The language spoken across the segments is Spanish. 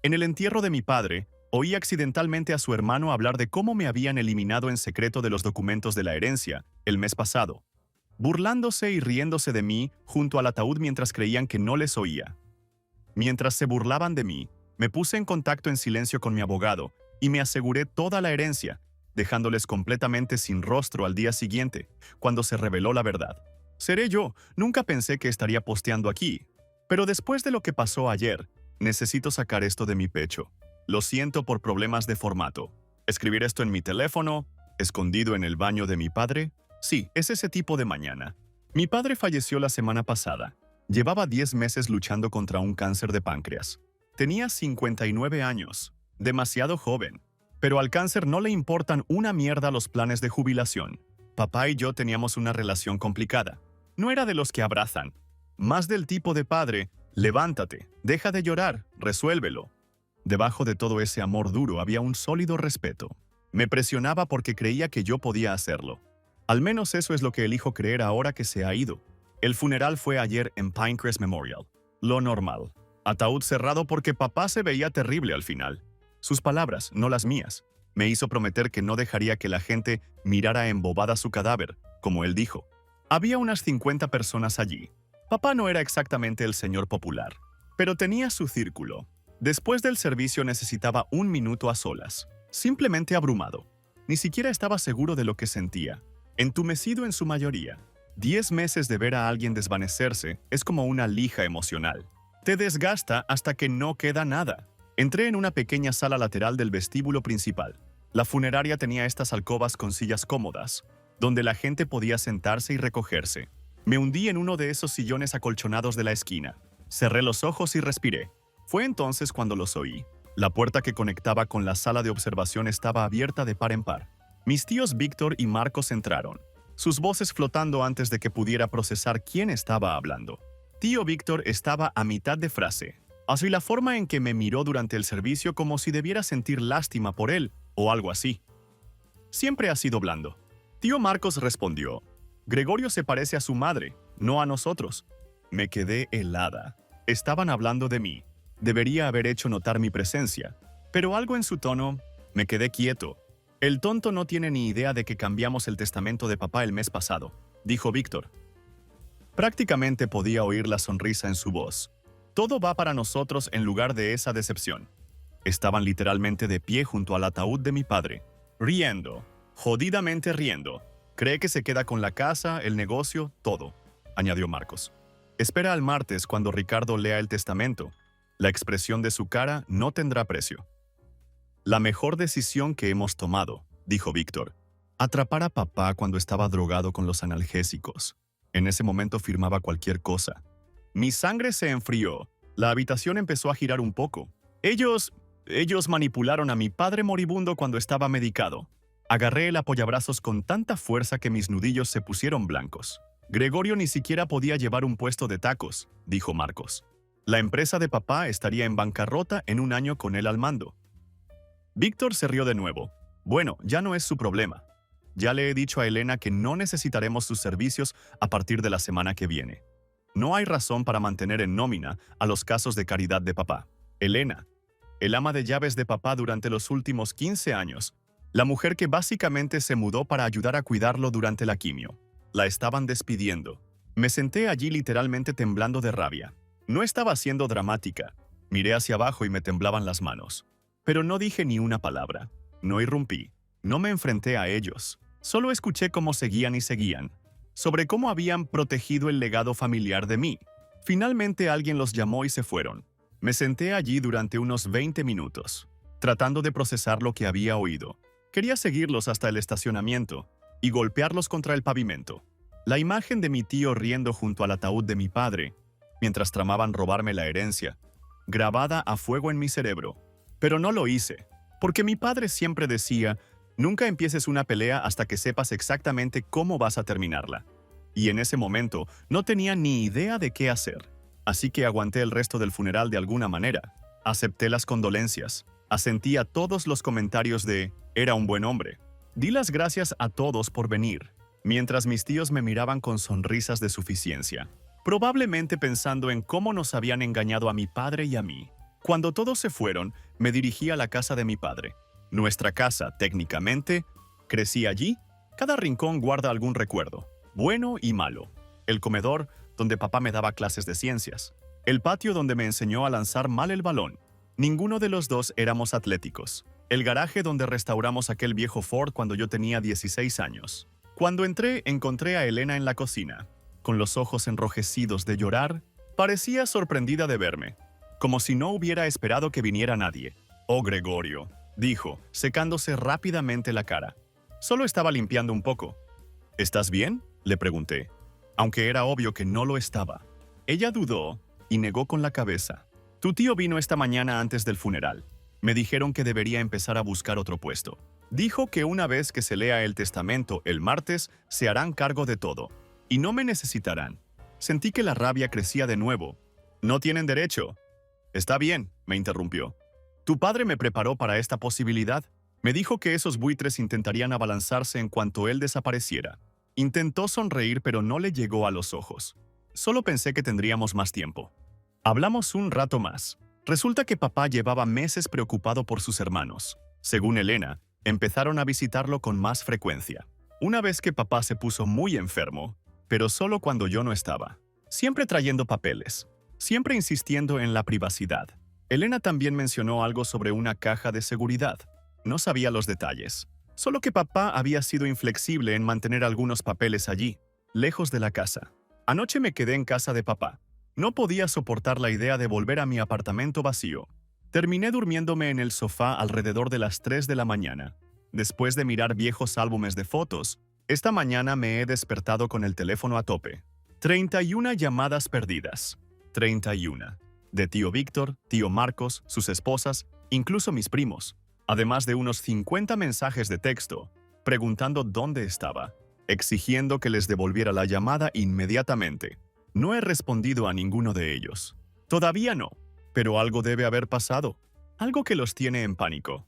En el entierro de mi padre, oí accidentalmente a su hermano hablar de cómo me habían eliminado en secreto de los documentos de la herencia el mes pasado, burlándose y riéndose de mí junto al ataúd mientras creían que no les oía. Mientras se burlaban de mí, me puse en contacto en silencio con mi abogado y me aseguré toda la herencia, dejándoles completamente sin rostro al día siguiente, cuando se reveló la verdad. Seré yo, nunca pensé que estaría posteando aquí, pero después de lo que pasó ayer, necesito sacar esto de mi pecho. Lo siento por problemas de formato. ¿Escribir esto en mi teléfono, escondido en el baño de mi padre? Sí, es ese tipo de mañana. Mi padre falleció la semana pasada. Llevaba 10 meses luchando contra un cáncer de páncreas. Tenía 59 años, demasiado joven. Pero al cáncer no le importan una mierda los planes de jubilación. Papá y yo teníamos una relación complicada. No era de los que abrazan. Más del tipo de padre, levántate, deja de llorar, resuélvelo. Debajo de todo ese amor duro había un sólido respeto. Me presionaba porque creía que yo podía hacerlo. Al menos eso es lo que elijo creer ahora que se ha ido. El funeral fue ayer en Pinecrest Memorial. Lo normal. Ataúd cerrado porque papá se veía terrible al final. Sus palabras, no las mías. Me hizo prometer que no dejaría que la gente mirara embobada su cadáver, como él dijo. Había unas 50 personas allí. Papá no era exactamente el señor popular, pero tenía su círculo. Después del servicio necesitaba un minuto a solas. Simplemente abrumado. Ni siquiera estaba seguro de lo que sentía. Entumecido en su mayoría. 10 meses de ver a alguien desvanecerse es como una lija emocional. Te desgasta hasta que no queda nada. Entré en una pequeña sala lateral del vestíbulo principal. La funeraria tenía estas alcobas con sillas cómodas, donde la gente podía sentarse y recogerse. Me hundí en uno de esos sillones acolchonados de la esquina. Cerré los ojos y respiré. Fue entonces cuando los oí. La puerta que conectaba con la sala de observación estaba abierta de par en par. Mis tíos Víctor y Marcos entraron, sus voces flotando antes de que pudiera procesar quién estaba hablando. Tío Víctor estaba a mitad de frase. Así la forma en que me miró durante el servicio como si debiera sentir lástima por él, o algo así. Siempre ha sido blando. Tío Marcos respondió, Gregorio se parece a su madre, no a nosotros. Me quedé helada. Estaban hablando de mí. Debería haber hecho notar mi presencia, pero algo en su tono, me quedé quieto. El tonto no tiene ni idea de que cambiamos el testamento de papá el mes pasado, dijo Víctor. Prácticamente podía oír la sonrisa en su voz. Todo va para nosotros en lugar de esa decepción. Estaban literalmente de pie junto al ataúd de mi padre, riendo, jodidamente riendo. Cree que se queda con la casa, el negocio, todo, añadió Marcos. Espera al martes cuando Ricardo lea el testamento. La expresión de su cara no tendrá precio. La mejor decisión que hemos tomado, dijo Víctor. Atrapar a papá cuando estaba drogado con los analgésicos. En ese momento firmaba cualquier cosa. Mi sangre se enfrió. La habitación empezó a girar un poco. Ellos manipularon a mi padre moribundo cuando estaba medicado. Agarré el apoyabrazos con tanta fuerza que mis nudillos se pusieron blancos. Gregorio ni siquiera podía llevar un puesto de tacos, dijo Marcos. La empresa de papá estaría en bancarrota en un año con él al mando. Víctor se rió de nuevo. Bueno, ya no es su problema. Ya le he dicho a Elena que no necesitaremos sus servicios a partir de la semana que viene. No hay razón para mantener en nómina a los casos de caridad de papá. Elena, el ama de llaves de papá durante los últimos 15 años, la mujer que básicamente se mudó para ayudar a cuidarlo durante la quimio. La estaban despidiendo. Me senté allí literalmente temblando de rabia. No estaba siendo dramática. Miré hacia abajo y me temblaban las manos. Pero no dije ni una palabra. No irrumpí. No me enfrenté a ellos. Solo escuché cómo seguían y seguían. Sobre cómo habían protegido el legado familiar de mí. Finalmente alguien los llamó y se fueron. Me senté allí durante unos 20 minutos, tratando de procesar lo que había oído. Quería seguirlos hasta el estacionamiento y golpearlos contra el pavimento. La imagen de mi tío riendo junto al ataúd de mi padre, mientras tramaban robarme la herencia, grabada a fuego en mi cerebro. Pero no lo hice, porque mi padre siempre decía, nunca empieces una pelea hasta que sepas exactamente cómo vas a terminarla. Y en ese momento no tenía ni idea de qué hacer. Así que aguanté el resto del funeral de alguna manera. Acepté las condolencias. Asentí a todos los comentarios de, era un buen hombre. Di las gracias a todos por venir, mientras mis tíos me miraban con sonrisas de suficiencia, probablemente pensando en cómo nos habían engañado a mi padre y a mí. Cuando todos se fueron, me dirigí a la casa de mi padre. Nuestra casa, técnicamente, crecí allí. Cada rincón guarda algún recuerdo, bueno y malo. El comedor, donde papá me daba clases de ciencias. El patio donde me enseñó a lanzar mal el balón. Ninguno de los dos éramos atléticos. El garaje donde restauramos aquel viejo Ford cuando yo tenía 16 años. Cuando entré, encontré a Elena en la cocina. Con los ojos enrojecidos de llorar, parecía sorprendida de verme, como si no hubiera esperado que viniera nadie. «Oh, Gregorio», dijo, secándose rápidamente la cara. Solo estaba limpiando un poco. «¿Estás bien?», le pregunté, aunque era obvio que no lo estaba. Ella dudó y negó con la cabeza. «Tu tío vino esta mañana antes del funeral. Me dijeron que debería empezar a buscar otro puesto. Dijo que una vez que se lea el testamento el martes, se harán cargo de todo. Y no me necesitarán». Sentí que la rabia crecía de nuevo. «No tienen derecho». «Está bien», me interrumpió. «Tu padre me preparó para esta posibilidad. Me dijo que esos buitres intentarían abalanzarse en cuanto él desapareciera». Intentó sonreír, pero no le llegó a los ojos. Solo pensé que tendríamos más tiempo. Hablamos un rato más. Resulta que papá llevaba meses preocupado por sus hermanos. Según Elena, empezaron a visitarlo con más frecuencia. Una vez que papá se puso muy enfermo, pero solo cuando yo no estaba. Siempre trayendo papeles. Siempre insistiendo en la privacidad. Elena también mencionó algo sobre una caja de seguridad. No sabía los detalles. Solo que papá había sido inflexible en mantener algunos papeles allí, lejos de la casa. Anoche me quedé en casa de papá. No podía soportar la idea de volver a mi apartamento vacío. Terminé durmiéndome en el sofá alrededor de las 3 de la mañana. Después de mirar viejos álbumes de fotos, esta mañana me he despertado con el teléfono a tope. 31 llamadas perdidas. 31. De tío Víctor, tío Marcos, sus esposas, incluso mis primos. Además de unos 50 mensajes de texto, preguntando dónde estaba, exigiendo que les devolviera la llamada inmediatamente. No he respondido a ninguno de ellos. Todavía no, pero algo debe haber pasado. Algo que los tiene en pánico.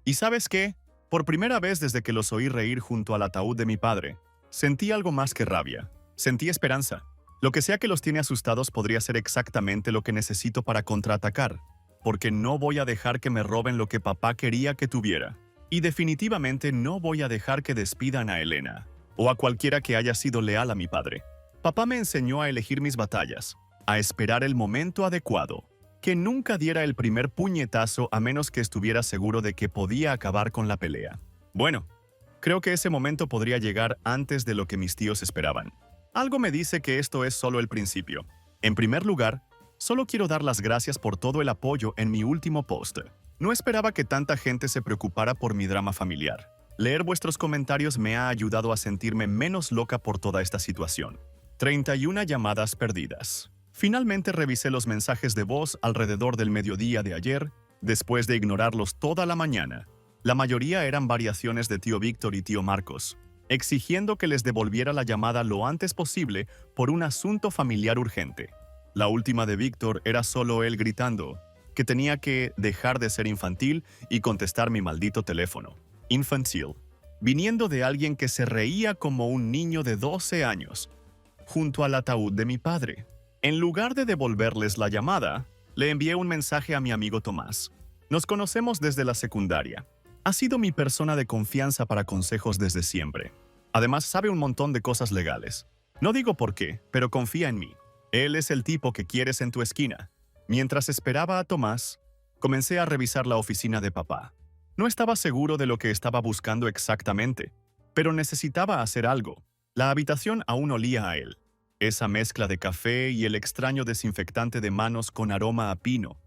¿Y sabes qué? Por primera vez desde que los oí reír junto al ataúd de mi padre, sentí algo más que rabia. Sentí esperanza. Lo que sea que los tiene asustados podría ser exactamente lo que necesito para contraatacar. Porque no voy a dejar que me roben lo que papá quería que tuviera. Y definitivamente no voy a dejar que despidan a Elena, o a cualquiera que haya sido leal a mi padre. Papá me enseñó a elegir mis batallas, a esperar el momento adecuado, que nunca diera el primer puñetazo a menos que estuviera seguro de que podía acabar con la pelea. Bueno, creo que ese momento podría llegar antes de lo que mis tíos esperaban. Algo me dice que esto es solo el principio. En primer lugar, solo quiero dar las gracias por todo el apoyo en mi último post. No esperaba que tanta gente se preocupara por mi drama familiar. Leer vuestros comentarios me ha ayudado a sentirme menos loca por toda esta situación. 31 llamadas perdidas. Finalmente revisé los mensajes de voz alrededor del mediodía de ayer, después de ignorarlos toda la mañana. La mayoría eran variaciones de tío Víctor y tío Marcos, exigiendo que les devolviera la llamada lo antes posible por un asunto familiar urgente. La última de Víctor era solo él gritando que tenía que dejar de ser infantil y contestar mi maldito teléfono. Infantil. Viniendo de alguien que se reía como un niño de 12 años, junto al ataúd de mi padre. En lugar de devolverles la llamada, le envié un mensaje a mi amigo Tomás. Nos conocemos desde la secundaria. Ha sido mi persona de confianza para consejos desde siempre. Además, sabe un montón de cosas legales. No digo por qué, pero confía en mí. Él es el tipo que quieres en tu esquina. Mientras esperaba a Tomás, comencé a revisar la oficina de papá. No estaba seguro de lo que estaba buscando exactamente, pero necesitaba hacer algo. La habitación aún olía a él. Esa mezcla de café y el extraño desinfectante de manos con aroma a pino,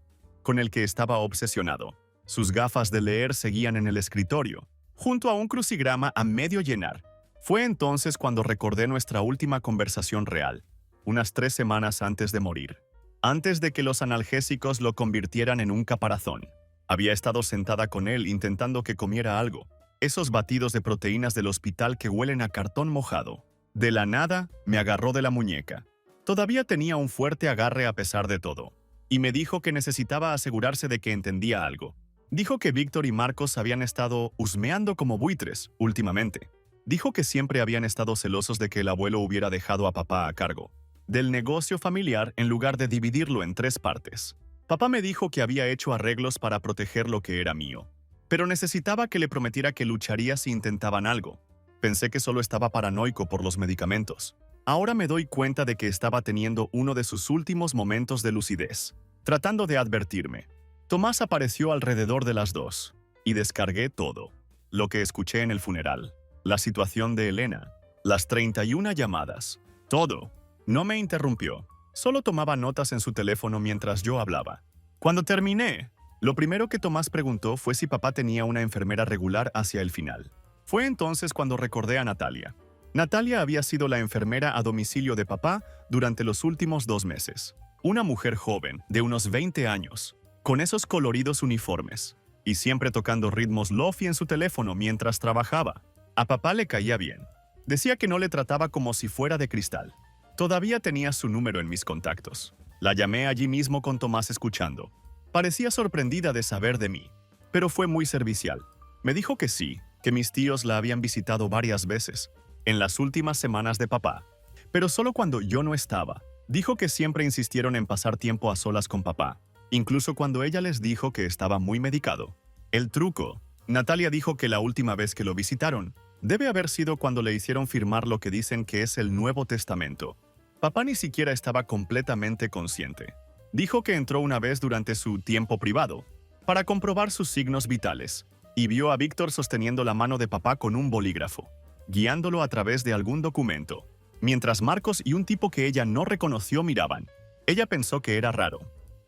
con el que estaba obsesionado. Sus gafas de leer seguían en el escritorio, junto a un crucigrama a medio llenar. Fue entonces cuando recordé nuestra última conversación real, unas 3 semanas antes de morir. Antes de que los analgésicos lo convirtieran en un caparazón. Había estado sentada con él intentando que comiera algo. Esos batidos de proteínas del hospital que huelen a cartón mojado. De la nada, me agarró de la muñeca. Todavía tenía un fuerte agarre a pesar de todo. Y me dijo que necesitaba asegurarse de que entendía algo. Dijo que Víctor y Marcos habían estado husmeando como buitres últimamente. Dijo que siempre habían estado celosos de que el abuelo hubiera dejado a papá a cargo del negocio familiar en lugar de dividirlo en 3 partes. Papá me dijo que había hecho arreglos para proteger lo que era mío, pero necesitaba que le prometiera que lucharía si intentaban algo. Pensé que solo estaba paranoico por los medicamentos. Ahora me doy cuenta de que estaba teniendo uno de sus últimos momentos de lucidez, tratando de advertirme. Tomás apareció alrededor de las 2 y descargué todo. Lo que escuché en el funeral, la situación de Elena, las 31 llamadas, todo. No me interrumpió, solo tomaba notas en su teléfono mientras yo hablaba. Cuando terminé, lo primero que Tomás preguntó fue si papá tenía una enfermera regular hacia el final. Fue entonces cuando recordé a Natalia. Natalia había sido la enfermera a domicilio de papá durante los últimos 2 meses. Una mujer joven, de unos 20 años, con esos coloridos uniformes, y siempre tocando ritmos lofi en su teléfono mientras trabajaba. A papá le caía bien. Decía que no le trataba como si fuera de cristal. Todavía tenía su número en mis contactos. La llamé allí mismo con Tomás escuchando. Parecía sorprendida de saber de mí, pero fue muy servicial. Me dijo que sí, que mis tíos la habían visitado varias veces, en las últimas semanas de papá, pero solo cuando yo no estaba. Dijo que siempre insistieron en pasar tiempo a solas con papá, incluso cuando ella les dijo que estaba muy medicado. El truco. Natalia dijo que la última vez que lo visitaron, debe haber sido cuando le hicieron firmar lo que dicen que es el Nuevo Testamento. Papá ni siquiera estaba completamente consciente. Dijo que entró una vez durante su tiempo privado, para comprobar sus signos vitales, y vio a Víctor sosteniendo la mano de papá con un bolígrafo, guiándolo a través de algún documento, mientras Marcos y un tipo que ella no reconoció miraban. Ella pensó que era raro,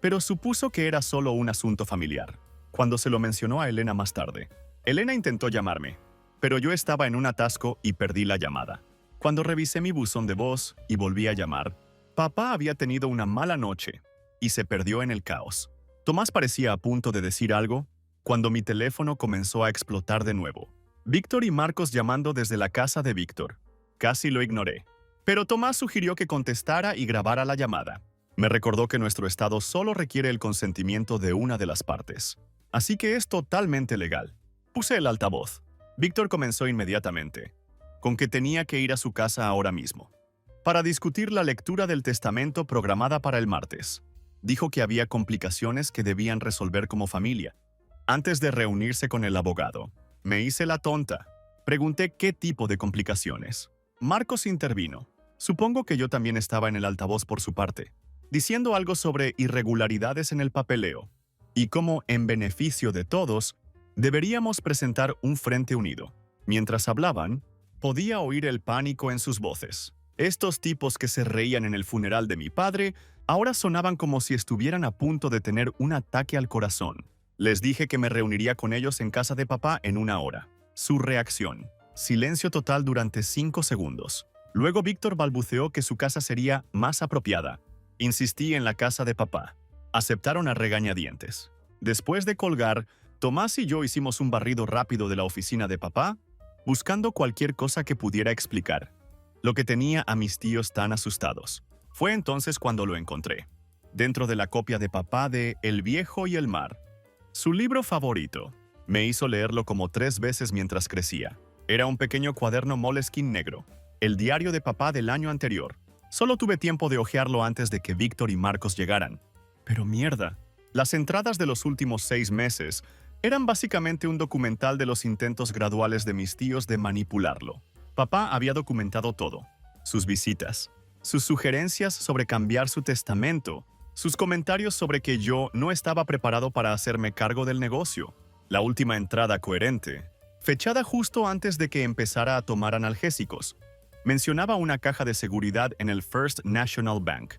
pero supuso que era solo un asunto familiar. Cuando se lo mencionó a Elena más tarde, Elena intentó llamarme, pero yo estaba en un atasco y perdí la llamada. Cuando revisé mi buzón de voz y volví a llamar, papá había tenido una mala noche y se perdió en el caos. Tomás parecía a punto de decir algo cuando mi teléfono comenzó a explotar de nuevo. Víctor y Marcos llamando desde la casa de Víctor. Casi lo ignoré, pero Tomás sugirió que contestara y grabara la llamada. Me recordó que nuestro estado solo requiere el consentimiento de una de las partes, así que es totalmente legal. Puse el altavoz. Víctor comenzó inmediatamente, con que tenía que ir a su casa ahora mismo, para discutir la lectura del testamento programada para el martes. Dijo que había complicaciones que debían resolver como familia, antes de reunirse con el abogado. Me hice la tonta. Pregunté qué tipo de complicaciones. Marcos intervino. Supongo que yo también estaba en el altavoz por su parte, diciendo algo sobre irregularidades en el papeleo, y cómo, en beneficio de todos, deberíamos presentar un frente unido. Mientras hablaban, podía oír el pánico en sus voces. Estos tipos que se reían en el funeral de mi padre ahora sonaban como si estuvieran a punto de tener un ataque al corazón. Les dije que me reuniría con ellos en casa de papá en 1 hora. Su reacción. Silencio total durante 5 segundos. Luego Víctor balbuceó que su casa sería más apropiada. Insistí en la casa de papá. Aceptaron a regañadientes. Después de colgar, Tomás y yo hicimos un barrido rápido de la oficina de papá, buscando cualquier cosa que pudiera explicar lo que tenía a mis tíos tan asustados. Fue entonces cuando lo encontré, dentro de la copia de papá de El viejo y el mar, su libro favorito. Me hizo leerlo como 3 veces mientras crecía. Era un pequeño cuaderno Moleskine negro, el diario de papá del año anterior. Solo tuve tiempo de hojearlo antes de que Víctor y Marcos llegaran. Pero mierda, las entradas de los últimos 6 meses eran básicamente un documental de los intentos graduales de mis tíos de manipularlo. Papá había documentado todo: sus visitas, sus sugerencias sobre cambiar su testamento, sus comentarios sobre que yo no estaba preparado para hacerme cargo del negocio. La última entrada coherente, fechada justo antes de que empezara a tomar analgésicos, mencionaba una caja de seguridad en el First National Bank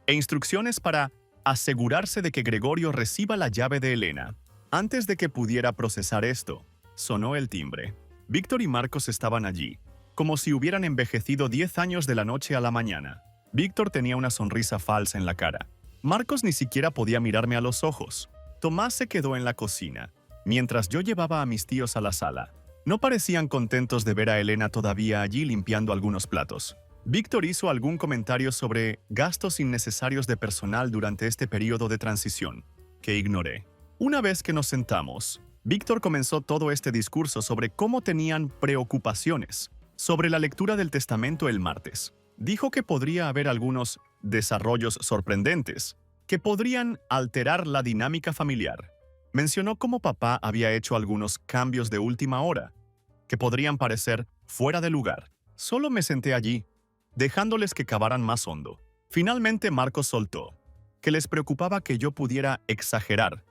e instrucciones para asegurarse de que Gregorio reciba la llave de Elena. Antes de que pudiera procesar esto, sonó el timbre. Víctor y Marcos estaban allí, como si hubieran envejecido 10 años de la noche a la mañana. Víctor tenía una sonrisa falsa en la cara. Marcos ni siquiera podía mirarme a los ojos. Tomás se quedó en la cocina, mientras yo llevaba a mis tíos a la sala. No parecían contentos de ver a Elena todavía allí limpiando algunos platos. Víctor hizo algún comentario sobre gastos innecesarios de personal durante este periodo de transición, que ignoré. Una vez que nos sentamos, Víctor comenzó todo este discurso sobre cómo tenían preocupaciones sobre la lectura del testamento el martes. Dijo que podría haber algunos desarrollos sorprendentes, que podrían alterar la dinámica familiar. Mencionó cómo papá había hecho algunos cambios de última hora, que podrían parecer fuera de lugar. Solo me senté allí, dejándoles que cavaran más hondo. Finalmente Marcos soltó, que les preocupaba que yo pudiera exagerar.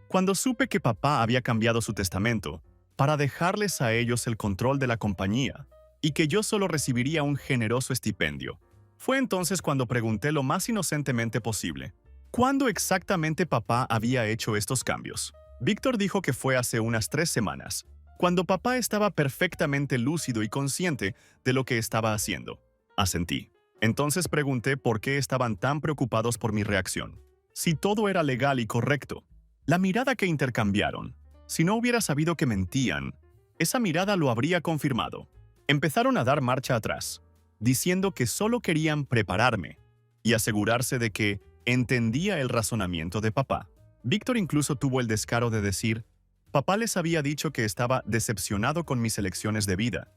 Cuando supe que papá había cambiado su testamento para dejarles a ellos el control de la compañía y que yo solo recibiría un generoso estipendio, fue entonces cuando pregunté lo más inocentemente posible: ¿cuándo exactamente papá había hecho estos cambios? Víctor dijo que fue hace unas 3 semanas, cuando papá estaba perfectamente lúcido y consciente de lo que estaba haciendo. Asentí. Entonces pregunté por qué estaban tan preocupados por mi reacción. Si todo era legal y correcto. La mirada que intercambiaron. Si no hubiera sabido que mentían, esa mirada lo habría confirmado. Empezaron a dar marcha atrás, diciendo que solo querían prepararme y asegurarse de que entendía el razonamiento de papá. Víctor incluso tuvo el descaro de decir: papá les había dicho que estaba decepcionado con mis elecciones de vida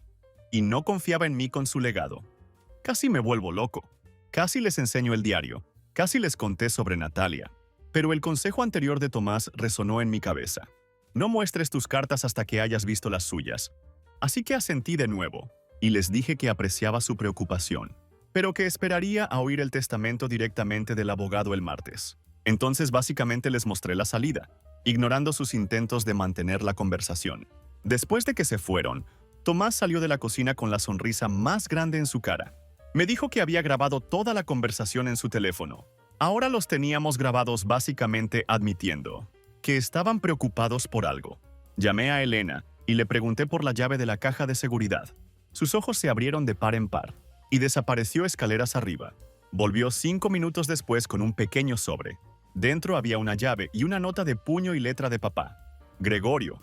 y no confiaba en mí con su legado. Casi me vuelvo loco. Casi les enseño el diario. Casi les conté sobre Natalia. Pero el consejo anterior de Tomás resonó en mi cabeza. No muestres tus cartas hasta que hayas visto las suyas. Así que asentí de nuevo y les dije que apreciaba su preocupación, pero que esperaría a oír el testamento directamente del abogado el martes. Entonces básicamente les mostré la salida, ignorando sus intentos de mantener la conversación. Después de que se fueron, Tomás salió de la cocina con la sonrisa más grande en su cara. Me dijo que había grabado toda la conversación en su teléfono. Ahora los teníamos grabados básicamente admitiendo que estaban preocupados por algo. Llamé a Elena y le pregunté por la llave de la caja de seguridad. Sus ojos se abrieron de par en par y desapareció escaleras arriba. Volvió 5 minutos después con un pequeño sobre. Dentro había una llave y una nota de puño y letra de papá. Gregorio,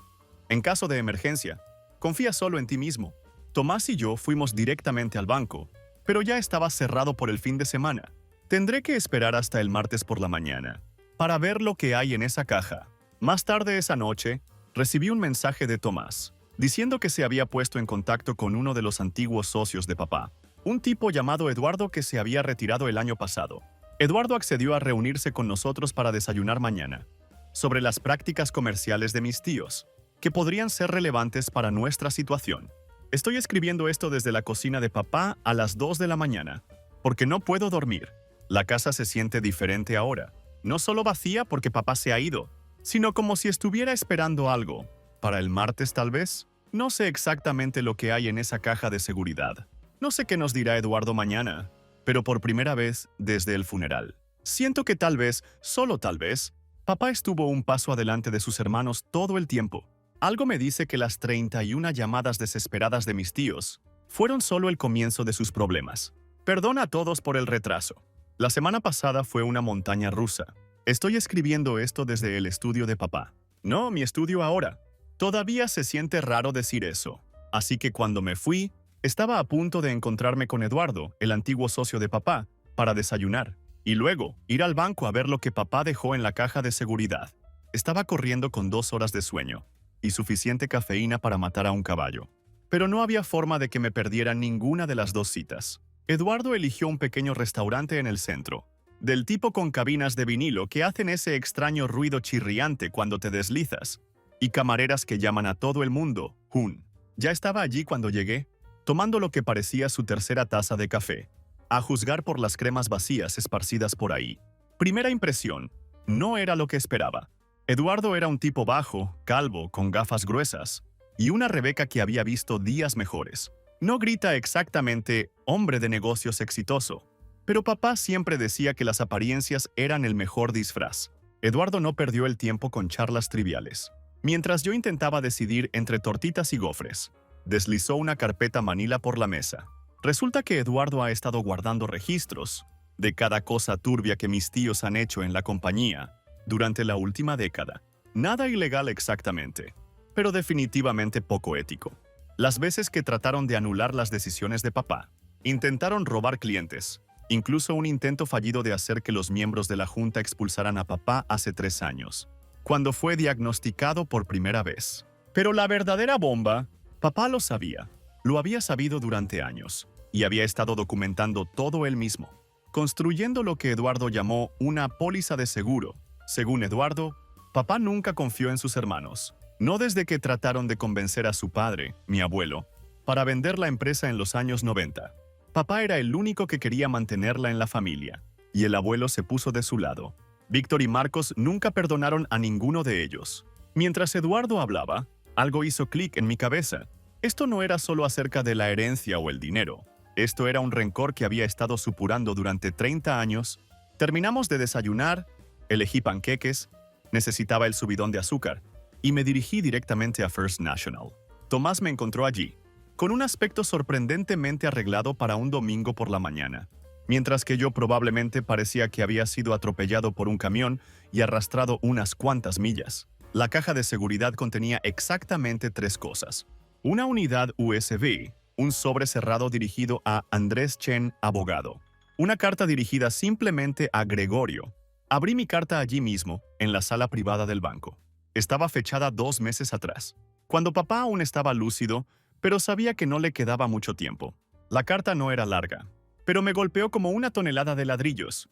en caso de emergencia, confía solo en ti mismo. Tomás y yo fuimos directamente al banco, pero ya estaba cerrado por el fin de semana. Tendré que esperar hasta el martes por la mañana para ver lo que hay en esa caja. Más tarde esa noche, recibí un mensaje de Tomás, diciendo que se había puesto en contacto con uno de los antiguos socios de papá, un tipo llamado Eduardo que se había retirado el año pasado. Eduardo accedió a reunirse con nosotros para desayunar mañana, sobre las prácticas comerciales de mis tíos, que podrían ser relevantes para nuestra situación. Estoy escribiendo esto desde la cocina de papá a las 2 de la mañana, porque no puedo dormir. La casa se siente diferente ahora, no solo vacía porque papá se ha ido, sino como si estuviera esperando algo. ¿Para el martes tal vez? No sé exactamente lo que hay en esa caja de seguridad. No sé qué nos dirá Eduardo mañana, pero por primera vez desde el funeral. Siento que tal vez, solo tal vez, papá estuvo un paso adelante de sus hermanos todo el tiempo. Algo me dice que las 31 llamadas desesperadas de mis tíos fueron solo el comienzo de sus problemas. Perdona a todos por el retraso. La semana pasada fue una montaña rusa. Estoy escribiendo esto desde el estudio de papá. No, mi estudio ahora. Todavía se siente raro decir eso. Así que cuando me fui, estaba a punto de encontrarme con Eduardo, el antiguo socio de papá, para desayunar. Y luego, ir al banco a ver lo que papá dejó en la caja de seguridad. Estaba corriendo con 2 horas de sueño y suficiente cafeína para matar a un caballo. Pero no había forma de que me perdiera ninguna de las 2 citas. Eduardo eligió un pequeño restaurante en el centro, del tipo con cabinas de vinilo que hacen ese extraño ruido chirriante cuando te deslizas, y camareras que llaman a todo el mundo Hun. Ya estaba allí cuando llegué, tomando lo que parecía su tercera taza de café, a juzgar por las cremas vacías esparcidas por ahí. Primera impresión, no era lo que esperaba. Eduardo era un tipo bajo, calvo, con gafas gruesas, y una Rebeca que había visto días mejores. No grita exactamente hombre de negocios exitoso, pero papá siempre decía que las apariencias eran el mejor disfraz. Eduardo no perdió el tiempo con charlas triviales. Mientras yo intentaba decidir entre tortitas y gofres, deslizó una carpeta manila por la mesa. Resulta que Eduardo ha estado guardando registros de cada cosa turbia que mis tíos han hecho en la compañía durante la última década. Nada ilegal exactamente, pero definitivamente poco ético. Las veces que trataron de anular las decisiones de papá, intentaron robar clientes, incluso un intento fallido de hacer que los miembros de la junta expulsaran a papá hace 3 años, cuando fue diagnosticado por primera vez. Pero la verdadera bomba, papá lo sabía, lo había sabido durante años, y había estado documentando todo él mismo. construyendo lo que Eduardo llamó una póliza de seguro. Según Eduardo, papá nunca confió en sus hermanos, no desde que trataron de convencer a su padre, mi abuelo, para vender la empresa en los años 90. Papá era el único que quería mantenerla en la familia, y el abuelo se puso de su lado. Víctor y Marcos nunca perdonaron a ninguno de ellos. Mientras Eduardo hablaba, algo hizo clic en mi cabeza. Esto no era solo acerca de la herencia o el dinero. Esto era un rencor que había estado supurando durante 30 años. Terminamos de desayunar, elegí panqueques, necesitaba el subidón de azúcar, y me dirigí directamente a First National. Tomás me encontró allí, con un aspecto sorprendentemente arreglado para un domingo por la mañana, mientras que yo probablemente parecía que había sido atropellado por un camión y arrastrado unas cuantas millas. La caja de seguridad contenía exactamente 3 cosas. Una unidad USB, un sobre cerrado dirigido a Andrés Chen, abogado. Una carta dirigida simplemente a Gregorio. Abrí mi carta allí mismo, en la sala privada del banco. Estaba fechada 2 meses atrás, cuando papá aún estaba lúcido, pero sabía que no le quedaba mucho tiempo. La carta no era larga, pero me golpeó como una tonelada de ladrillos.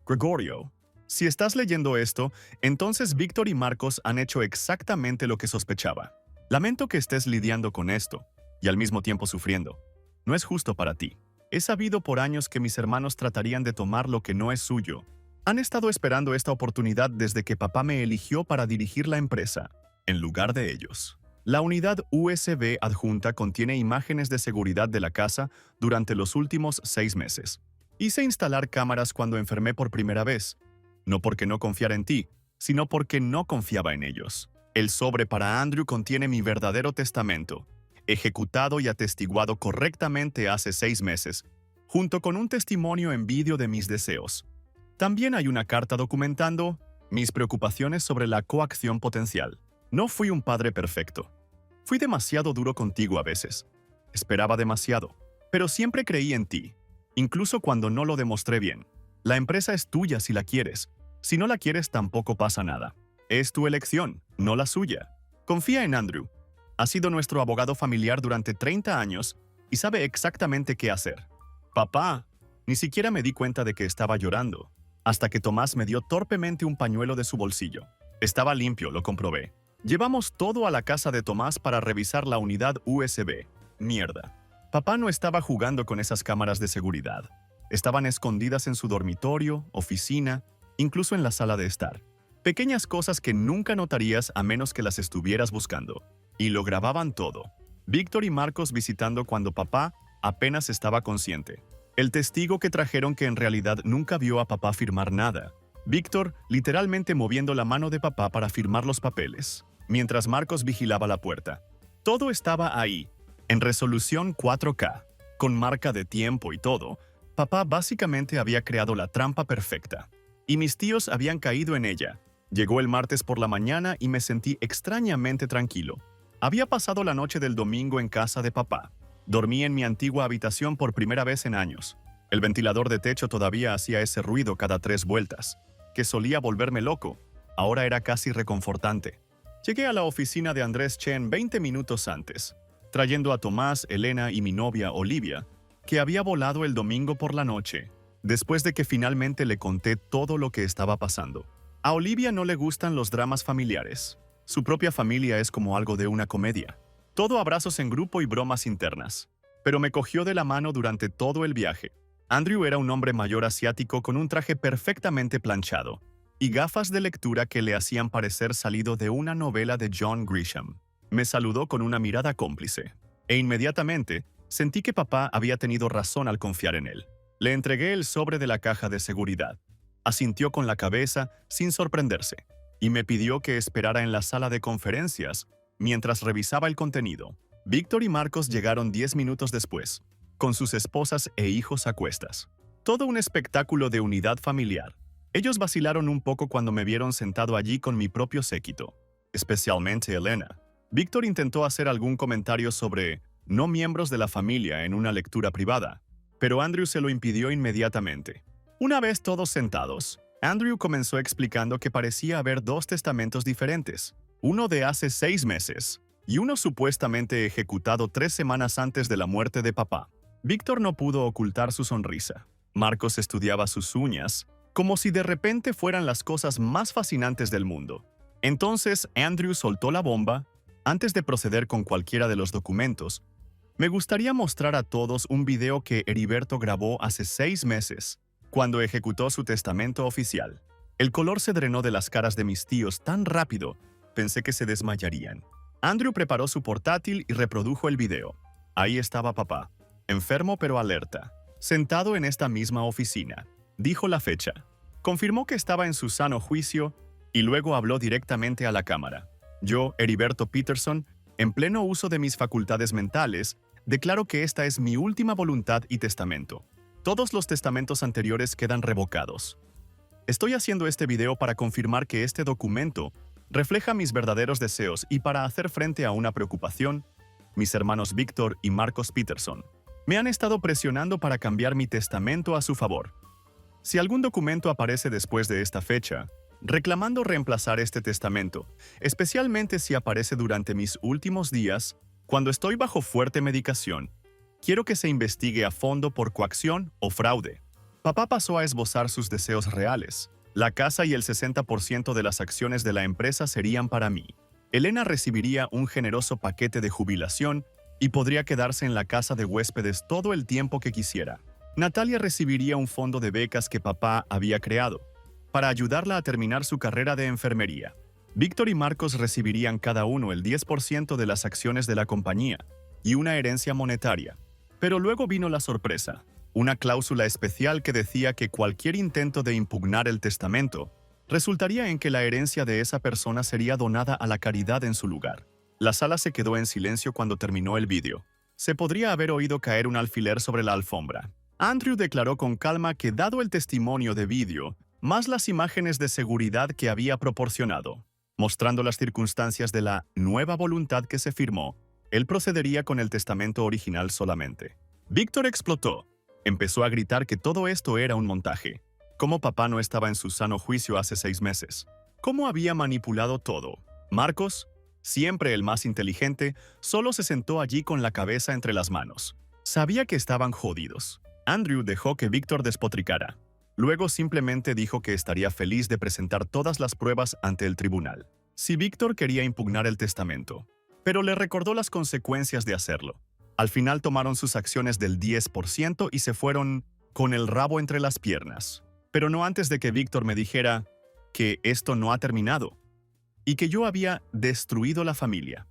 Gregorio, si estás leyendo esto, entonces Víctor y Marcos han hecho exactamente lo que sospechaba. Lamento que estés lidiando con esto, y al mismo tiempo sufriendo. No es justo para ti. He sabido por años que mis hermanos tratarían de tomar lo que no es suyo. Han estado esperando esta oportunidad desde que papá me eligió para dirigir la empresa, en lugar de ellos. La unidad USB adjunta contiene imágenes de seguridad de la casa durante los últimos 6 meses. Hice instalar cámaras cuando enfermé por primera vez, no porque no confiara en ti, sino porque no confiaba en ellos. El sobre para Andrew contiene mi verdadero testamento, ejecutado y atestiguado correctamente hace 6 meses, junto con un testimonio en vídeo de mis deseos. También hay una carta documentando mis preocupaciones sobre la coacción potencial. No fui un padre perfecto. Fui demasiado duro contigo a veces. Esperaba demasiado, pero siempre creí en ti, incluso cuando no lo demostré bien. La empresa es tuya si la quieres. Si no la quieres, tampoco pasa nada. Es tu elección, no la suya. Confía en Andrew. Ha sido nuestro abogado familiar durante 30 años y sabe exactamente qué hacer. Papá, ni siquiera me di cuenta de que estaba llorando, hasta que Tomás me dio torpemente un pañuelo de su bolsillo. Estaba limpio, lo comprobé. Llevamos todo a la casa de Tomás para revisar la unidad USB. Mierda. Papá no estaba jugando con esas cámaras de seguridad. Estaban escondidas en su dormitorio, oficina, incluso en la sala de estar. Pequeñas cosas que nunca notarías a menos que las estuvieras buscando. Y lo grababan todo. Víctor y Marcos visitando cuando papá apenas estaba consciente. El testigo que trajeron que en realidad nunca vio a papá firmar nada. Víctor literalmente moviendo la mano de papá para firmar los papeles, mientras Marcos vigilaba la puerta. Todo estaba ahí, en resolución 4K, con marca de tiempo y todo. Papá básicamente había creado la trampa perfecta, y mis tíos habían caído en ella. Llegó el martes por la mañana y me sentí extrañamente tranquilo. Había pasado la noche del domingo en casa de papá. Dormí en mi antigua habitación por primera vez en años. El ventilador de techo todavía hacía ese ruido cada 3 vueltas, que solía volverme loco. Ahora era casi reconfortante. Llegué a la oficina de Andrés Chen 20 minutos antes, trayendo a Tomás, Elena y mi novia Olivia, que había volado el domingo por la noche, después de que finalmente le conté todo lo que estaba pasando. A Olivia no le gustan los dramas familiares. Su propia familia es como algo de una comedia. Todo abrazos en grupo y bromas internas. Pero me cogió de la mano durante todo el viaje. Andrew era un hombre mayor asiático con un traje perfectamente planchado y gafas de lectura que le hacían parecer salido de una novela de John Grisham. Me saludó con una mirada cómplice, e inmediatamente sentí que papá había tenido razón al confiar en él. Le entregué el sobre de la caja de seguridad. Asintió con la cabeza sin sorprenderse, y me pidió que esperara en la sala de conferencias mientras revisaba el contenido. Víctor y Marcos llegaron 10 minutos después, con sus esposas e hijos a cuestas. Todo un espectáculo de unidad familiar. Ellos vacilaron un poco cuando me vieron sentado allí con mi propio séquito, especialmente Elena. Víctor intentó hacer algún comentario sobre no miembros de la familia en una lectura privada, pero Andrew se lo impidió inmediatamente. Una vez todos sentados, Andrew comenzó explicando que parecía haber 2 testamentos diferentes, uno de hace 6 meses y uno supuestamente ejecutado 3 semanas antes de la muerte de papá. Víctor no pudo ocultar su sonrisa. Marcos estudiaba sus uñas, como si de repente fueran las cosas más fascinantes del mundo. Entonces Andrew soltó la bomba. Antes de proceder con cualquiera de los documentos, me gustaría mostrar a todos un video que Heriberto grabó hace 6 meses, cuando ejecutó su testamento oficial. El color se drenó de las caras de mis tíos tan rápido, pensé que se desmayarían. Andrew preparó su portátil y reprodujo el video. Ahí estaba papá, enfermo pero alerta, sentado en esta misma oficina. Dijo la fecha, confirmó que estaba en su sano juicio y luego habló directamente a la cámara. Yo, Heriberto Peterson, en pleno uso de mis facultades mentales, declaro que esta es mi última voluntad y testamento. Todos los testamentos anteriores quedan revocados. Estoy haciendo este video para confirmar que este documento refleja mis verdaderos deseos y para hacer frente a una preocupación. Mis hermanos Víctor y Marcos Peterson me han estado presionando para cambiar mi testamento a su favor. Si algún documento aparece después de esta fecha, reclamando reemplazar este testamento, especialmente si aparece durante mis últimos días, cuando estoy bajo fuerte medicación, quiero que se investigue a fondo por coacción o fraude. Papá pasó a esbozar sus deseos reales. La casa y el 60% de las acciones de la empresa serían para mí. Elena recibiría un generoso paquete de jubilación y podría quedarse en la casa de huéspedes todo el tiempo que quisiera. Natalia recibiría un fondo de becas que papá había creado para ayudarla a terminar su carrera de enfermería. Víctor y Marcos recibirían cada uno el 10% de las acciones de la compañía y una herencia monetaria. Pero luego vino la sorpresa, una cláusula especial que decía que cualquier intento de impugnar el testamento resultaría en que la herencia de esa persona sería donada a la caridad en su lugar. La sala se quedó en silencio cuando terminó el vídeo. Se podría haber oído caer un alfiler sobre la alfombra. Andrew declaró con calma que dado el testimonio de vídeo, más las imágenes de seguridad que había proporcionado, mostrando las circunstancias de la nueva voluntad que se firmó, él procedería con el testamento original solamente. Víctor explotó. Empezó a gritar que todo esto era un montaje. Cómo papá no estaba en su sano juicio hace 6 meses. Cómo había manipulado todo. Marcos, siempre el más inteligente, solo se sentó allí con la cabeza entre las manos. Sabía que estaban jodidos. Andrew dejó que Víctor despotricara. Luego simplemente dijo que estaría feliz de presentar todas las pruebas ante el tribunal, si Víctor quería impugnar el testamento, pero le recordó las consecuencias de hacerlo. Al final tomaron sus acciones del 10% y se fueron con el rabo entre las piernas, pero no antes de que Víctor me dijera que esto no ha terminado y que yo había destruido la familia.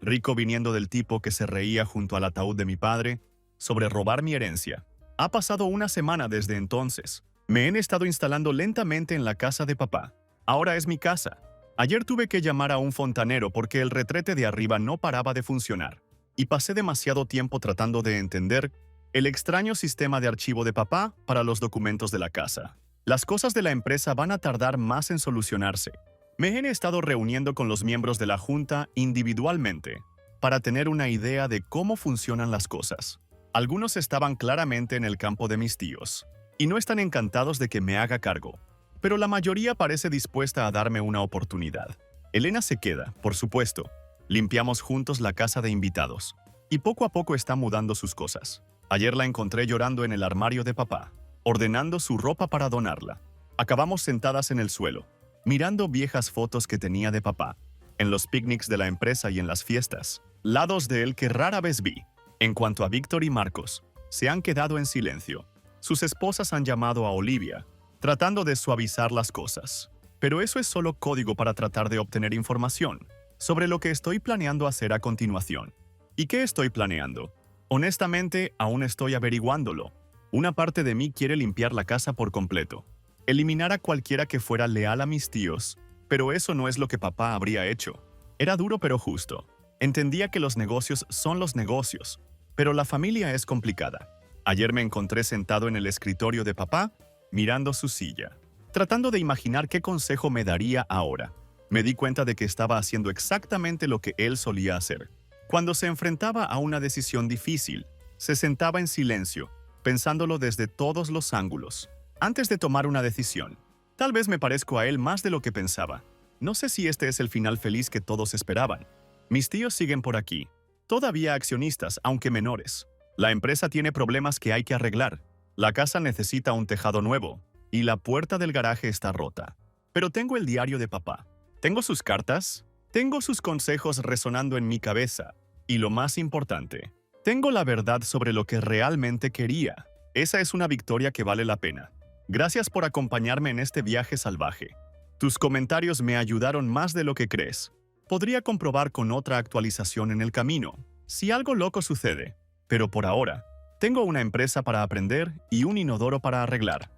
Rico viniendo del tipo que se reía junto al ataúd de mi padre sobre robar mi herencia. Ha pasado una semana desde entonces. Me he estado instalando lentamente en la casa de papá. Ahora es mi casa. Ayer tuve que llamar a un fontanero porque el retrete de arriba no paraba de funcionar. Y pasé demasiado tiempo tratando de entender el extraño sistema de archivo de papá para los documentos de la casa. Las cosas de la empresa van a tardar más en solucionarse. Me he estado reuniendo con los miembros de la junta individualmente para tener una idea de cómo funcionan las cosas. Algunos estaban claramente en el campo de mis tíos, y no están encantados de que me haga cargo, pero la mayoría parece dispuesta a darme una oportunidad. Elena se queda, por supuesto. Limpiamos juntos la casa de invitados, y poco a poco está mudando sus cosas. Ayer la encontré llorando en el armario de papá, ordenando su ropa para donarla. Acabamos sentadas en el suelo, mirando viejas fotos que tenía de papá, en los picnics de la empresa y en las fiestas, lados de él que rara vez vi. En cuanto a Víctor y Marcos, se han quedado en silencio. Sus esposas han llamado a Olivia, tratando de suavizar las cosas. Pero eso es solo código para tratar de obtener información sobre lo que estoy planeando hacer a continuación. ¿Y qué estoy planeando? Honestamente, aún estoy averiguándolo. Una parte de mí quiere limpiar la casa por completo, eliminar a cualquiera que fuera leal a mis tíos, pero eso no es lo que papá habría hecho. Era duro pero justo. Entendía que los negocios son los negocios, pero la familia es complicada. Ayer me encontré sentado en el escritorio de papá, mirando su silla, tratando de imaginar qué consejo me daría ahora. Me di cuenta de que estaba haciendo exactamente lo que él solía hacer. Cuando se enfrentaba a una decisión difícil, se sentaba en silencio, pensándolo desde todos los ángulos, antes de tomar una decisión. Tal vez me parezco a él más de lo que pensaba. No sé si este es el final feliz que todos esperaban. Mis tíos siguen por aquí, todavía accionistas, aunque menores. La empresa tiene problemas que hay que arreglar, La casa necesita un tejado nuevo y la puerta del garaje está rota. Pero tengo el diario de papá. Tengo sus cartas. Tengo sus consejos resonando en mi cabeza. Y lo más importante, tengo la verdad sobre lo que realmente quería. Esa es una victoria que vale la pena. Gracias por acompañarme en este viaje salvaje. Tus comentarios me ayudaron más de lo que crees. Podría comprobar con otra actualización en el camino, si algo loco sucede. Pero por ahora, tengo una empresa para aprender y un inodoro para arreglar.